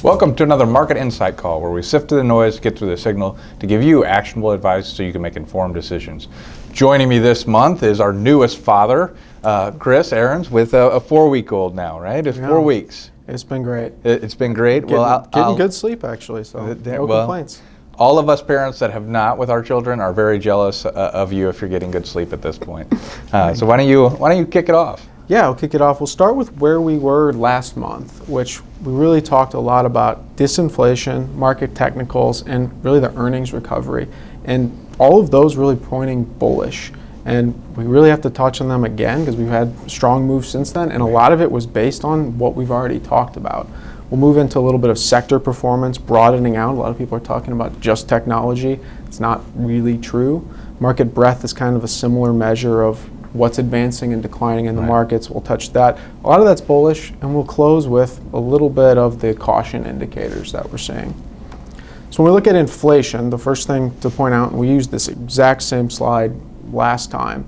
Welcome to another Market Insight Call, where we sift through the noise, get through the signal to give you actionable advice so you can make informed decisions. Joining me this month is our newest father, Chris Aarons, with a 4-week-old now, right? It's 4 weeks. It's been great. It's been great. Getting good sleep, actually, so no complaints. All of us parents that have not with our children are very jealous of you if you're getting good sleep at this point. So why don't you kick it off? Yeah, I'll kick it off. We'll start with where we were last month, which we really talked a lot about disinflation, market technicals, and really the earnings recovery. And all of those really pointing bullish. And we really have to touch on them again because we've had strong moves since then, and a lot of it was based on what we've already talked about. We'll move into a little bit of sector performance, broadening out. A lot of people are talking about just technology. It's not really true. Market breadth is kind of a similar measure of what's advancing and declining in the markets. We'll touch that. A lot of that's bullish, and we'll close with a little bit of the caution indicators that we're seeing. So when we look at inflation, the first thing to point out, and we used this exact same slide last time,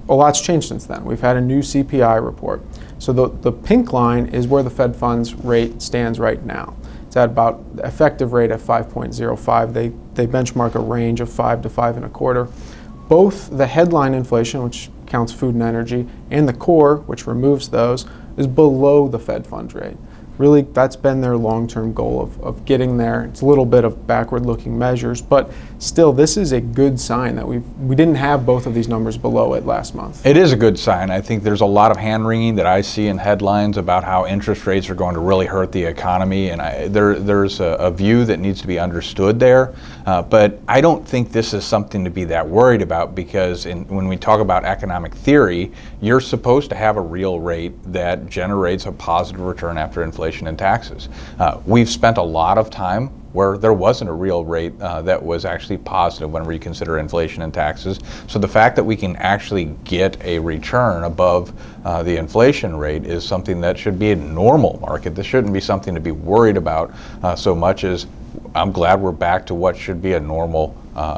a lot's changed since then. We've had a new CPI report. So the pink line is where the Fed funds rate stands right now. It's at about the effective rate at 5.05. They benchmark a range of 5 to 5.25. Both the headline inflation, which counts food and energy, and the core, which removes those, is below the Fed funds rate. Really, that's been their long-term goal of getting there. It's a little bit of backward-looking measures, but still, this is a good sign that we didn't have both of these numbers below it last month. It is a good sign. I think there's a lot of hand-wringing that I see in headlines about how interest rates are going to really hurt the economy, and there's a view that needs to be understood there. But I don't think this is something to be that worried about, because when we talk about economic theory, you're supposed to have a real rate that generates a positive return after inflation and taxes. We've spent a lot of time where there wasn't a real rate that was actually positive whenever you consider inflation and taxes. So the fact that we can actually get a return above the inflation rate is something that should be a normal market. This shouldn't be something to be worried about so much as I'm glad we're back to what should be a normal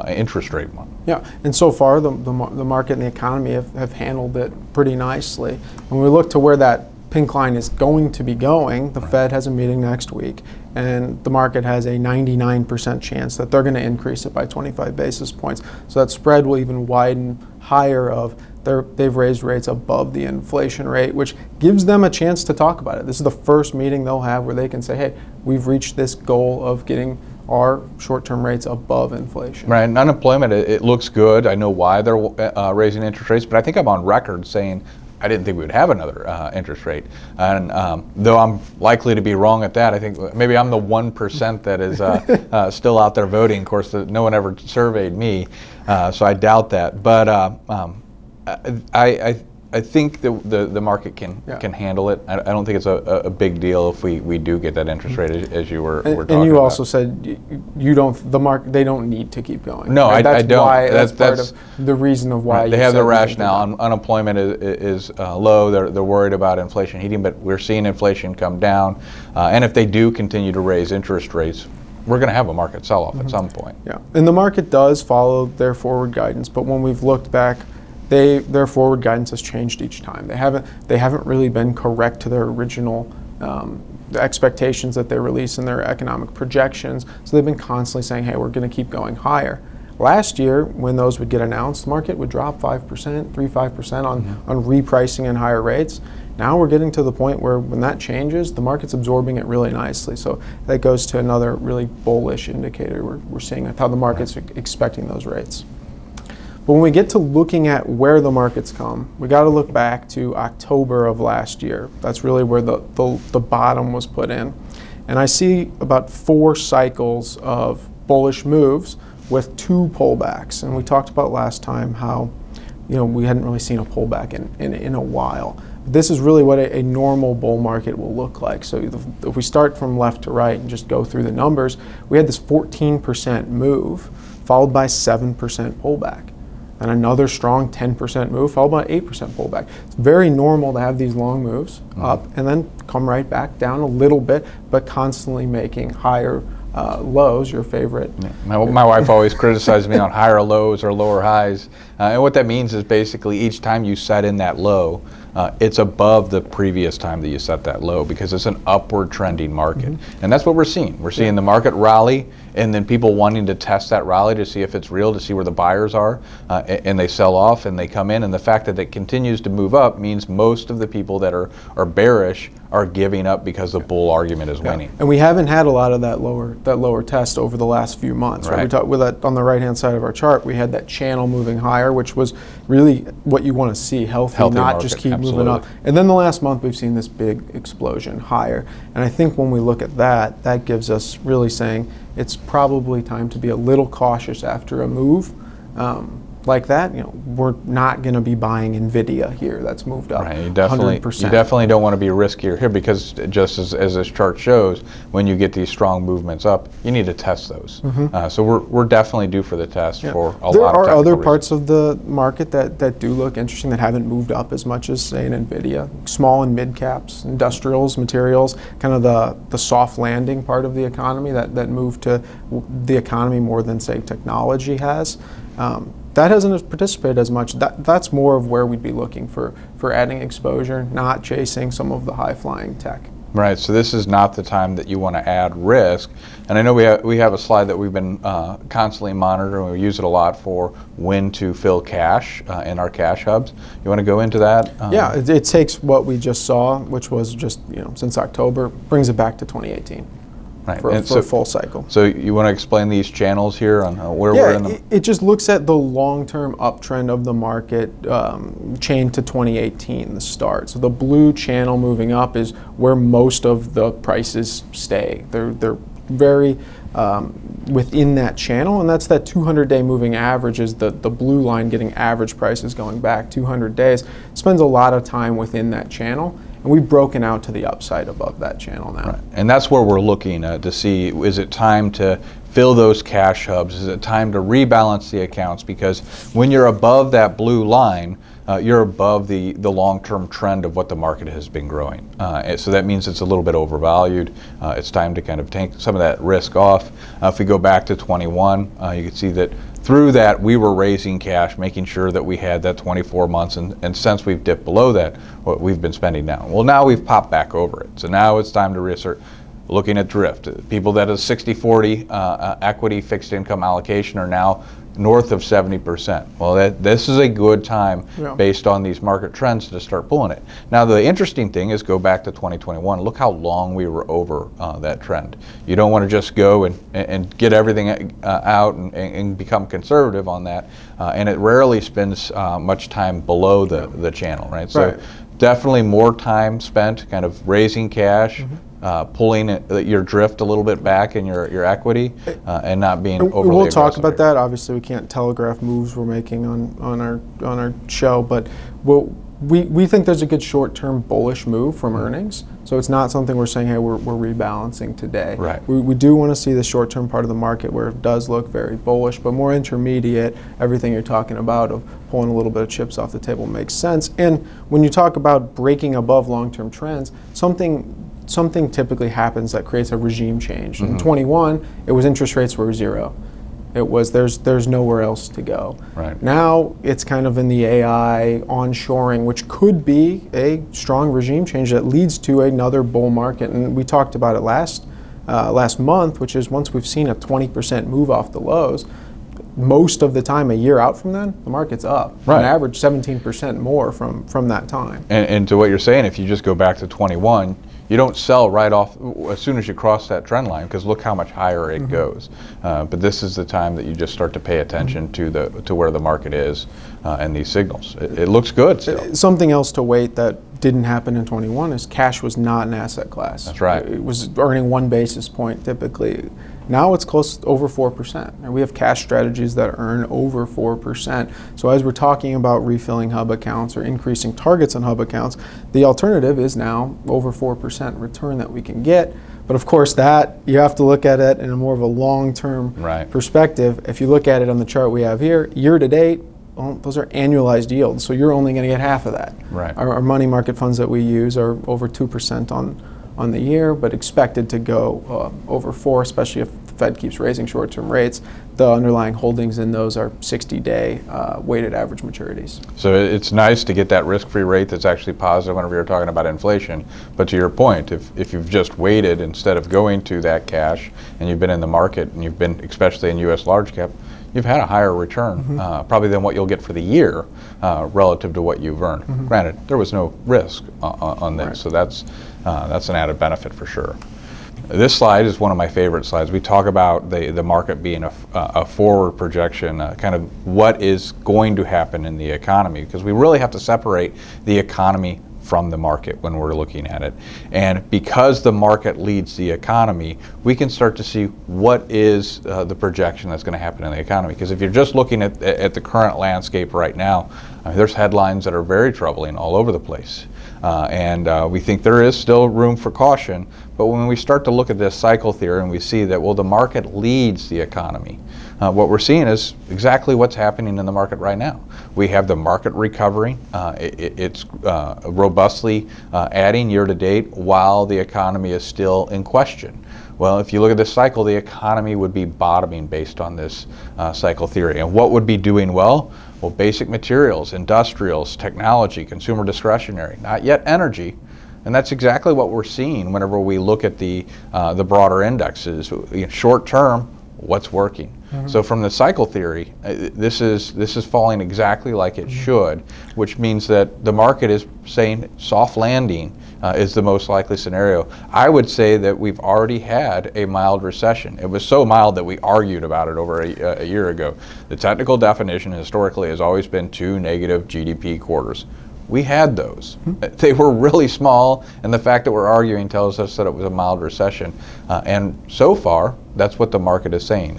interest rate one. Yeah, and so far the market and the economy have handled it pretty nicely. When we look to where that pink line is going to be going, the Fed has a meeting next week, and the market has a 99% chance that they're going to increase it by 25 basis points. So that spread will even widen higher they've raised rates above the inflation rate, which gives them a chance to talk about it. This is the first meeting they'll have where they can say, hey, we've reached this goal of getting our short-term rates above inflation. Right, and unemployment, it looks good. I know why they're raising interest rates, but I think I'm on record saying I didn't think we would have another interest rate. And though I'm likely to be wrong at that, I think maybe I'm the 1% that is still out there voting. Of course, no one ever surveyed me, so I doubt that. But I think the market can handle it. I don't think it's a big deal if we do get that interest rate as you were talking about. And you also said they don't need to keep going. No, right? I don't. That's part of the reason of why they have the rationale. Unemployment is low. They're worried about inflation heating, but we're seeing inflation come down. And if they do continue to raise interest rates, we're going to have a market sell-off at some point. Yeah, and the market does follow their forward guidance, but when we've looked back, their forward guidance has changed each time. They haven't really been correct to their original the expectations that they release in their economic projections. So they've been constantly saying, hey, we're going to keep going higher. Last year, when those would get announced, the market would drop 5%, 3-5% on repricing and higher rates. Now we're getting to the point where when that changes, the market's absorbing it really nicely. So that goes to another really bullish indicator we're seeing how the market's expecting those rates. But when we get to looking at where the markets come, we got to look back to October of last year. That's really where the bottom was put in. And I see about 4 cycles of bullish moves with 2 pullbacks. And we talked about last time how we hadn't really seen a pullback in a while. This is really what a normal bull market will look like. So if we start from left to right and just go through the numbers, we had this 14% move followed by 7% pullback. And another strong 10% move, followed by 8% pullback. It's very normal to have these long moves up and then come right back down a little bit, but constantly making higher lows your favorite. Yeah. My wife always criticizes me on higher lows or lower highs. And what that means is basically each time you set in that low, it's above the previous time that you set that low because it's an upward trending market. And that's what we're seeing. We're seeing the market rally, and then people wanting to test that rally to see if it's real, to see where the buyers are, and they sell off and they come in. And the fact that it continues to move up means most of the people that are bearish are giving up because the bull argument is winning. And we haven't had a lot of that lower test over the last few months. Right? We talked with that on the right-hand side of our chart. We had that channel moving higher, which was really what you want to see, healthy not market, just keep absolutely. moving up. And then the last month we've seen this big explosion higher. And I think when we look at that, that gives us really saying it's probably time to be a little cautious after a move. Like that, we're not going to be buying NVIDIA here. That's moved up. Right, you 100%. definitely don't want to be riskier here because just as this chart shows, when you get these strong movements up, you need to test those. So we're definitely due for the test for a there lot of are other reasons. parts of the market that do look interesting that haven't moved up as much as, say, an NVIDIA. Small and mid caps, industrials, materials, kind of the soft landing part of the economy that moved to the economy more than, say, technology has. That hasn't participated as much. That's more of where we'd be looking for adding exposure, not chasing some of the high-flying tech. Right, so this is not the time that you want to add risk. And I know we have a slide that we've been constantly monitoring. We use it a lot for when to fill cash in our cash hubs. You want to go into that? Yeah, it takes what we just saw, which was just since October, brings it back to 2018. Right. For a full cycle. So you want to explain these channels here on where we're in them? It just looks at the long-term uptrend of the market chained to 2018, the start. So the blue channel moving up is where most of the prices stay. They're very within that channel, and that's that 200-day moving average is the blue line getting average prices going back 200 days. It spends a lot of time within that channel. And we've broken out to the upside above that channel now. Right. And that's where we're looking to see, is it time to fill those cash hubs? Is it time to rebalance the accounts? Because when you're above that blue line, you're above the long-term trend of what the market has been growing. So that means it's a little bit overvalued. It's time to kind of take some of that risk off. If we go back to 21, you can see that through that, we were raising cash, making sure that we had that 24 months, and since we've dipped below that, what we've been spending down. Well, now we've popped back over it. So now it's time to reassert. Looking at drift. People that have 60-40 equity fixed income allocation are now north of 70%. Well, this is a good time based on these market trends to start pulling it. Now, the interesting thing is go back to 2021. Look how long we were over that trend. You don't want to just go and get everything out and become conservative on that. And it rarely spends much time below the channel, right? So definitely more time spent kind of raising cash, pulling your drift a little bit back in your equity, and not being overly We'll talk about here. that. Obviously, we can't telegraph moves we're making on our show, but we think there's a good short-term bullish move from earnings. So it's not something we're saying, hey, we're rebalancing today. Right. We do want to see the short-term part of the market where it does look very bullish, but more intermediate, everything you're talking about of pulling a little bit of chips off the table makes sense. And when you talk about breaking above long-term trends, something typically happens that creates a regime change. In 21, it was interest rates were zero. It was there's nowhere else to go. Right. Now it's kind of in the AI onshoring, which could be a strong regime change that leads to another bull market. And we talked about it last month, which is once we've seen a 20% move off the lows, most of the time, a year out from then, the market's up. Right. On average, 17% more from that time. And to what you're saying, if you just go back to 21, you don't sell right off as soon as you cross that trend line, because look how much higher it goes. But this is the time that you just start to pay attention to where the market is and these signals. It looks good still. Something else to weight that didn't happen in 21 is cash was not an asset class. That's right. It was earning 1 basis point typically. Now it's close to over 4%. And we have cash strategies that earn over 4%. So as we're talking about refilling hub accounts or increasing targets on hub accounts, the alternative is now over 4% return that we can get. But of course that, you have to look at it in a more of a long-term perspective. If you look at it on the chart we have here, year to date, well, those are annualized yields. So you're only going to get half of that. Right. Our money market funds that we use are over 2% on the year, but expected to go over 4%, especially if Fed keeps raising short-term rates, the underlying holdings in those are 60-day weighted average maturities. So it's nice to get that risk-free rate that's actually positive whenever you're talking about inflation. But to your point, if you've just waited instead of going to that cash and you've been in the market and you've been, especially in U.S. large cap, you've had a higher return probably than what you'll get for the year relative to what you've earned. Granted, there was no risk on this, so that's an added benefit for sure. This slide is one of my favorite slides. We talk about the market being a forward projection, kind of what is going to happen in the economy, because we really have to separate the economy from the market when we're looking at it. And because the market leads the economy, we can start to see what is the projection that's going to happen in the economy. Because if you're just looking at the current landscape right now, there's headlines that are very troubling all over the place. And we think there is still room for caution. But when we start to look at this cycle theory and we see that, well, the market leads the economy, what we're seeing is exactly what's happening in the market right now. We have the market recovering. It's robustly adding year to date while the economy is still in question. Well, if you look at this cycle, the economy would be bottoming based on this cycle theory. And what would be doing well? Well, basic materials, industrials, technology, consumer discretionary, not yet energy. And that's exactly what we're seeing whenever we look at the broader indexes. Short term, what's working? So from the cycle theory, this is falling exactly like it should, which means that the market is saying soft landing is the most likely scenario. I would say that we've already had a mild recession. It was so mild that we argued about it over a year ago. The technical definition historically has always been 2 negative GDP quarters. We had those. They were really small, and the fact that we're arguing tells us that it was a mild recession. And so far, that's what the market is saying.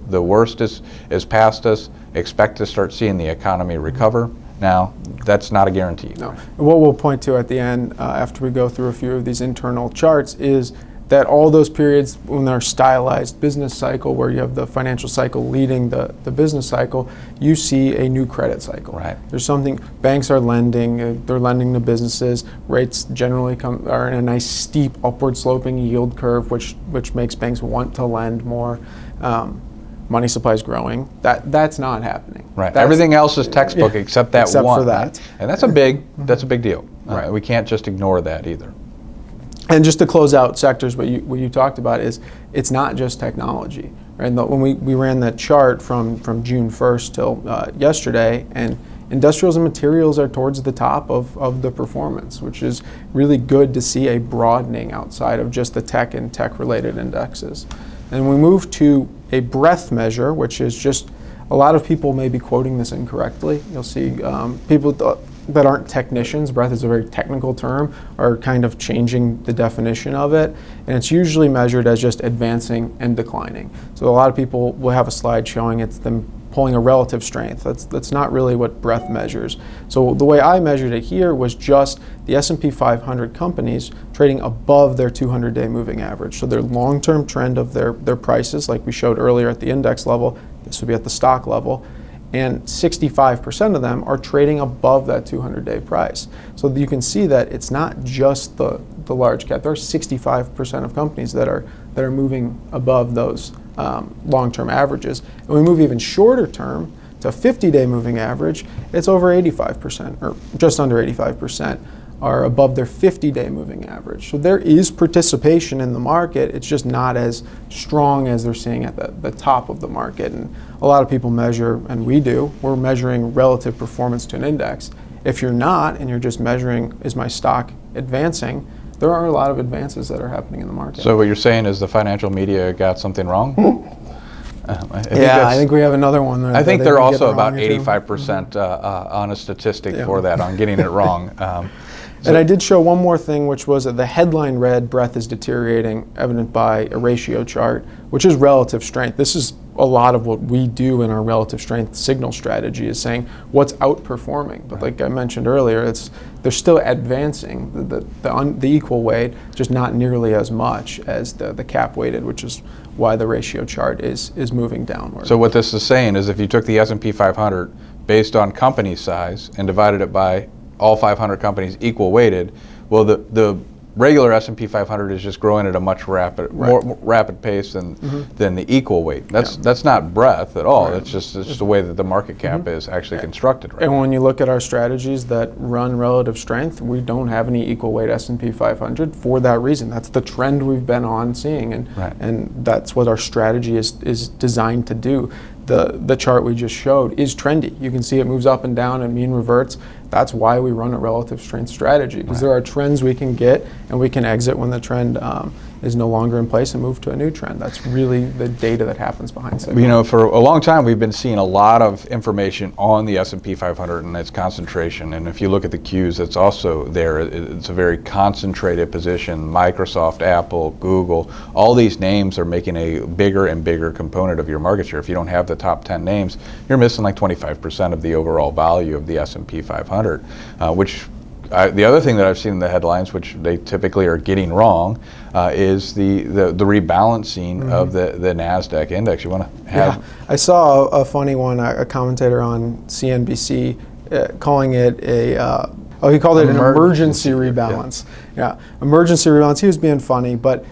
The worst is past us. Expect to start seeing the economy recover. Now, that's not a guarantee. No. What we'll point to at the end, after we go through a few of these internal charts, is that all those periods when they're stylized business cycle, where you have the financial cycle leading the business cycle, you see a new credit cycle. Right. There's something, banks are lending, they're lending to businesses, rates generally are in a nice steep upward sloping yield curve, which makes banks want to lend more. Money supply is growing. That's not happening. Right. Everything else is textbook except that except one. For that. And that's a big deal. Right. We can't just ignore that either. And just to close out sectors, what you talked about is it's not just technology. Right? And when we ran that chart from June 1st till yesterday, and industrials and materials are towards the top of the performance, which is really good to see a broadening outside of just the tech and tech-related indexes. And we move to a breadth measure, which is just, a lot of people may be quoting this incorrectly. You'll see people that aren't technicians, breadth is a very technical term, are kind of changing the definition of it. And it's usually measured as just advancing and declining. So a lot of people will have a slide showing it's them pulling a relative strength. That's not really what breadth measures. So the way I measured it here was just the S&P 500 companies trading above their 200-day moving average. So their long-term trend of their prices, like we showed earlier at the index level, this would be at the stock level, and 65% of them are trading above that 200-day price. So you can see that it's not just the large cap. There are 65% of companies that are moving above those long-term averages. And we move even shorter term to 50-day moving average, it's over 85%, or just under 85%, are above their 50-day moving average. So there is participation in the market, it's just not as strong as they're seeing at the top of the market. And a lot of people measure, and we're measuring relative performance to an index. If you're not, and you're just measuring, is my stock advancing, there are a lot of advances that are happening in the market. So what you're saying is the financial media got something wrong? I think we have another one there. I think they're also about 85% on a statistic for that, on getting it wrong. And I did show one more thing, which was that the headline read, breadth is deteriorating, evident by a ratio chart, which is relative strength. This is a lot of what we do in our relative strength signal strategy, is saying what's outperforming. But like I mentioned earlier, they're still advancing the equal weight, just not nearly as much as the cap weighted, which is why the ratio chart is moving downward. So what this is saying is if you took the S&P 500 based on company size and divided it by all 500 companies equal weighted, well, the regular S&P 500 is just growing at a much more rapid pace than the equal weight. That's not breadth at all. It's just the way that the market cap is actually constructed right And now. when you look at our strategies that run relative strength, we don't have any equal weight S&P 500 for that reason. That's the trend we've been on seeing, and that's what our strategy is designed to do. The chart we just showed is trendy. You can see it moves up and down and mean reverts. That's why we run a relative strength strategy, because there are trends we can get and we can exit when the trend is no longer in place and move to a new trend. That's really the data that happens behind signaling. You know, for a long time we've been seeing a lot of information on the S&P 500 and its concentration, and if you look at the Qs, it's also there. It's a very concentrated position. Microsoft, Apple, Google, all these names are making a bigger and bigger component of your market share. If you don't have the top 10 names, you're missing like 25% of the overall value of the S&P 500, which the other thing that I've seen in the headlines, which they typically are getting wrong, is the rebalancing of the NASDAQ index. You want to have? Yeah, I saw a funny one, a commentator on CNBC calling it he called it an emergency rebalance. Yeah, emergency rebalance. He was being funny, but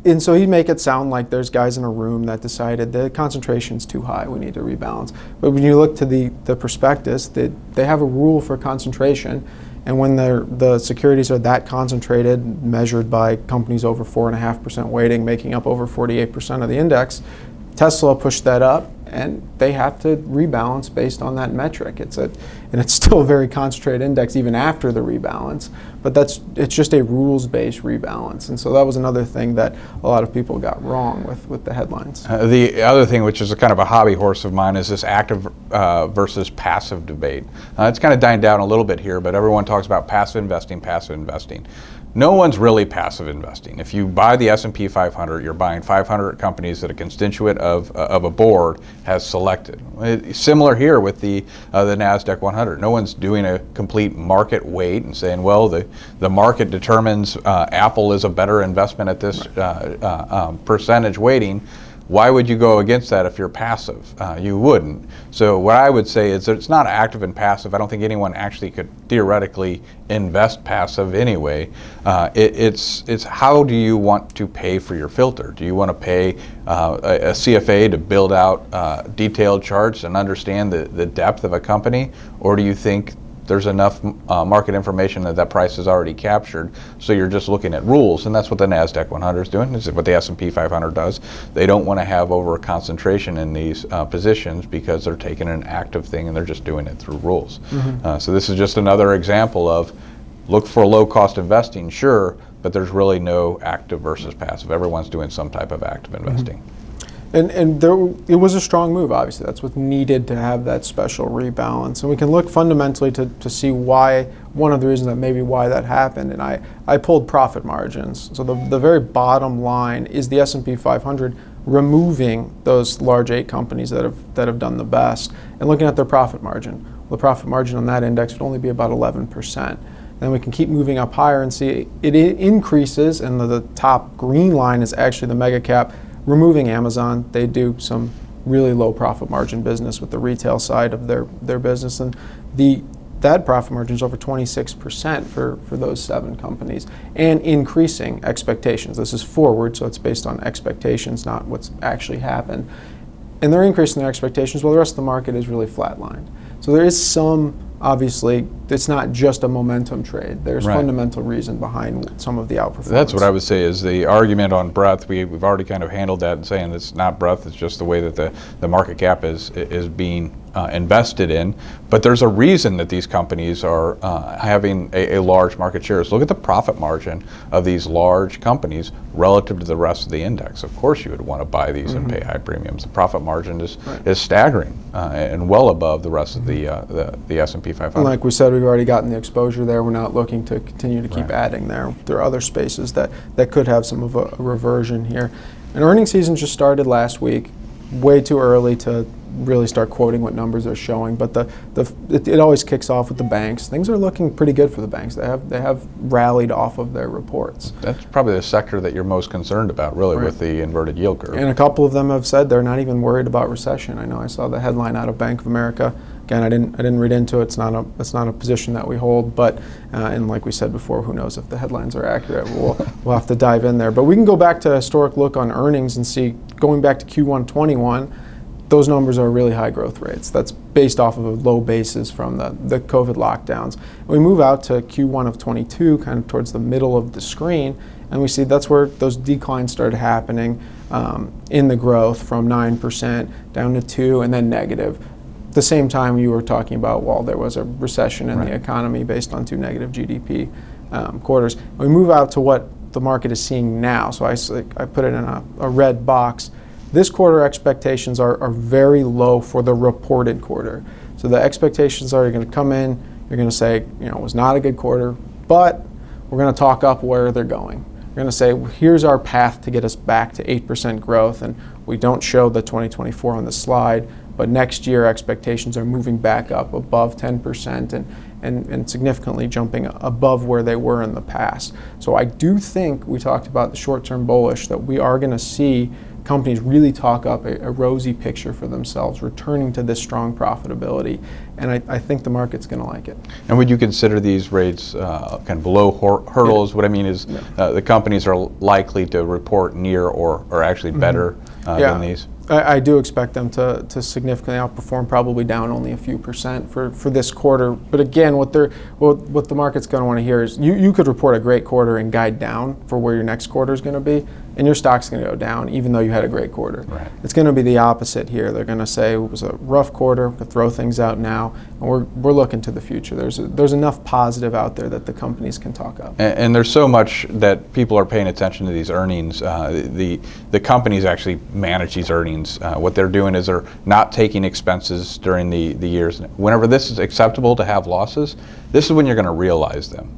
and so he'd make it sound like there's guys in a room that decided the concentration's too high, we need to rebalance. But when you look to the prospectus, they have a rule for concentration. And when the securities are that concentrated, measured by companies over 4.5% weighting, making up over 48% of the index, Tesla pushed that up, and they have to rebalance based on that metric. And it's still a very concentrated index even after the rebalance, but it's just a rules-based rebalance. And so that was another thing that a lot of people got wrong with the headlines. The other thing, which is a kind of a hobby horse of mine, is this active versus passive debate. It's kind of dying down a little bit here, but everyone talks about passive investing, passive investing. No one's really passive investing. If you buy the S&P 500, you're buying 500 companies that a constituent of a board has selected. Similar here with the NASDAQ 100. No one's doing a complete market weight and saying, well, the market determines Apple is a better investment at this percentage weighting. Why would you go against that if you're passive? You wouldn't. So what I would say is that it's not active and passive. I don't think anyone actually could theoretically invest passive anyway. It's how do you want to pay for your filter? Do you want to pay a CFA to build out detailed charts and understand the depth of a company? Or do you think there's enough market information that price is already captured, so you're just looking at rules? And that's what the NASDAQ 100 is doing. This is what the S&P 500 does. They don't want to have over a concentration in these positions because they're taking an active thing and they're just doing it through rules. So this is just another example of look for low-cost investing, sure, but there's really no active versus passive. Everyone's doing some type of active investing. And it was a strong move, obviously. That's what's needed to have that special rebalance. And we can look fundamentally to see why, one of the reasons that maybe why that happened. And I pulled profit margins. So the very bottom line is the S&P 500 removing those large 8 companies that have done the best and looking at their profit margin. Well, the profit margin on that index would only be about 11%. Then we can keep moving up higher and see it increases, and the top green line is actually the mega cap. Removing Amazon, they do some really low profit margin business with the retail side of their business, and that profit margin is over 26% for those 7 companies, and increasing expectations. This is forward, so it's based on expectations, not what's actually happened. And they're increasing their expectations while the rest of the market is really flatlined. So there is some, obviously, it's not just a momentum trade. There's fundamental reason behind some of the outperformance. That's what I would say is the argument on breadth. We've already kind of handled that and saying it's not breadth, it's just the way that the market cap is being invested in. But there's a reason that these companies are having a large market share. Look at the profit margin of these large companies relative to the rest of the index. Of course you would want to buy these and pay high premiums. The profit margin is staggering and well above the rest of the S&P 500. And like we said, we've already gotten the exposure there. We're not looking to continue to keep adding there. There are other spaces that could have some of a reversion here. And earnings season just started last week. Way too early to really start quoting what numbers they're showing, but it always kicks off with the banks. Things are looking pretty good for the banks. They have rallied off of their reports. That's probably the sector that you're most concerned about, really, with the inverted yield curve. And a couple of them have said they're not even worried about recession. I know I saw the headline out of Bank of America Again, I didn't read into it. It's not a position that we hold, but and like we said before, who knows if the headlines are accurate? We'll have to dive in there. But we can go back to a historic look on earnings and see, going back to Q1 21, those numbers are really high growth rates. That's based off of a low basis from the COVID lockdowns. We move out to Q1 of 22, kind of towards the middle of the screen, and we see that's where those declines started happening in the growth, from 9% down to 2% and then negative. The same time you were talking about, well, there was a recession in the economy based on 2 negative GDP quarters. We move out to what the market is seeing now. So I put it in a red box. This quarter expectations are very low for the reported quarter. So the expectations are, you're going to come in, you're going to say, it was not a good quarter, but we're going to talk up where they're going. We're going to say, here's our path to get us back to 8% growth, and we don't show the 2024 on the slide, but next year expectations are moving back up above 10% and significantly jumping above where they were in the past. So I do think, we talked about the short-term bullish, that we are going to see companies really talk up a rosy picture for themselves, returning to this strong profitability, and I think the market's going to like it. And would you consider these rates kind of below hurdles? What I mean is the companies are likely to report near or actually better than these? I do expect them to significantly outperform, probably down only a few percent for this quarter. But again, what the market's going to want to hear is you could report a great quarter and guide down for where your next quarter is going to be, and your stock's going to go down even though you had a great quarter. Right. It's going to be the opposite here. They're going to say it was a rough quarter, to throw things out now, and we're looking to the future. There's enough positive out there that the companies can talk up. And there's so much that people are paying attention to these earnings. The companies actually manage these earnings. What they're doing is they're not taking expenses during the years. Whenever this is acceptable to have losses, this is when you're going to realize them,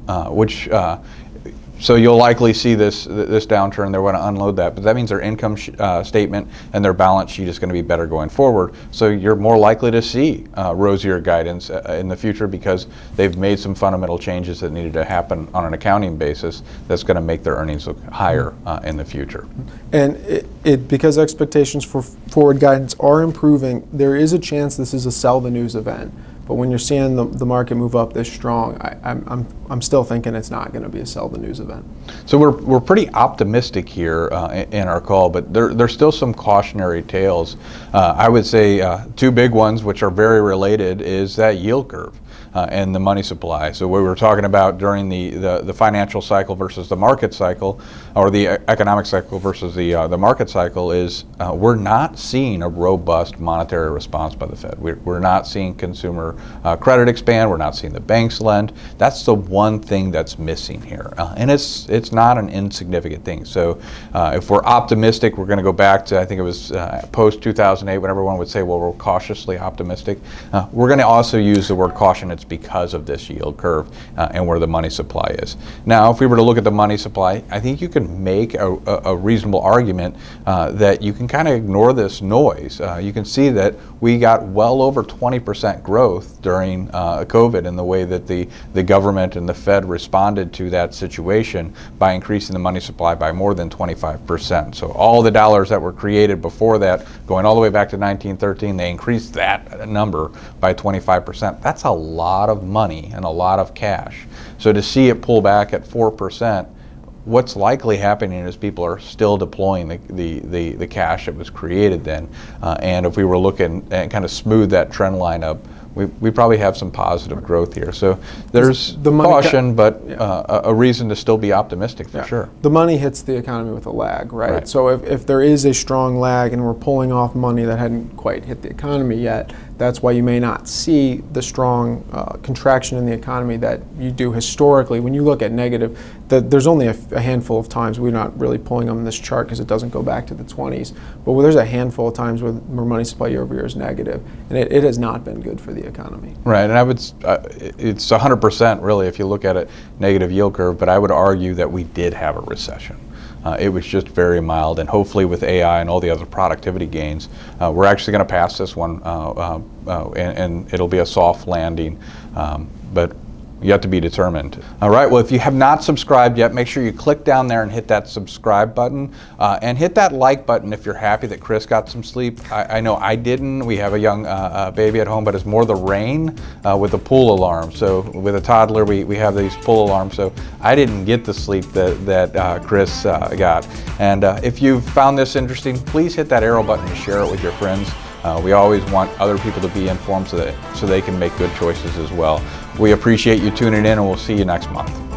so you'll likely see this downturn. They're going to unload that, but that means their income statement and their balance sheet is going to be better going forward. So you're more likely to see rosier guidance in the future because they've made some fundamental changes that needed to happen on an accounting basis that's going to make their earnings look higher in the future. And because expectations for forward guidance are improving, there is a chance this is a sell the news event. But when you're seeing the market move up this strong, I'm still thinking it's not going to be a sell the news event. So we're pretty optimistic here in our call, but there's still some cautionary tales. I would say 2 big ones, which are very related, is that yield curve and the money supply. So what we were talking about during the financial cycle versus the market cycle, or the economic cycle versus the market cycle, is we're not seeing a robust monetary response by the Fed. We're not seeing consumer credit expand. We're not seeing the banks lend. That's the one thing that's missing here, and it's not an insignificant thing. So if we're optimistic, we're going to go back to, I think it was post 2008, when everyone would say, well, we're cautiously optimistic. We're going to also use the word caution. It's because of this yield curve and where the money supply is. Now, if we were to look at the money supply, I think you can make a reasonable argument that you can kind of ignore this noise. You can see that we got well over 20% growth during COVID in the way that the government and the Fed responded to that situation by increasing the money supply by more than 25%. So all the dollars that were created before that, going all the way back to 1913, they increased that number by 25%. That's a lot of money and a lot of cash. So to see it pull back at 4%, what's likely happening is people are still deploying the cash that was created then. And if we were looking and kind of smooth that trend line up, we probably have some positive growth here. So there's caution, but a reason to still be optimistic for sure. The money hits the economy with a lag, right? So if there is a strong lag and we're pulling off money that hadn't quite hit the economy yet, that's why you may not see the strong contraction in the economy that you do historically. When you look at negative, there's only a handful of times, we're not really pulling them in this chart because it doesn't go back to the 20s, but there's a handful of times where money supply year over year is negative, and it has not been good for the economy. Right, and I would, it's 100% really if you look at it, negative yield curve, but I would argue that we did have a recession. It was just very mild, and hopefully with AI and all the other productivity gains, we're actually going to pass this one, and it'll be a soft landing. But Yet to be determined. All right, well, if you have not subscribed yet, make sure you click down there and hit that subscribe button, and hit that like button if you're happy that Chris got some sleep. I know I didn't. We have a young baby at home, but it's more the rain with the pool alarm. So with a toddler, we have these pool alarms, so I didn't get the sleep that Chris got. And if you've found this interesting, please hit that arrow button to share it with your friends. We always want other people to be informed so they can make good choices as well. We appreciate you tuning in, and we'll see you next month.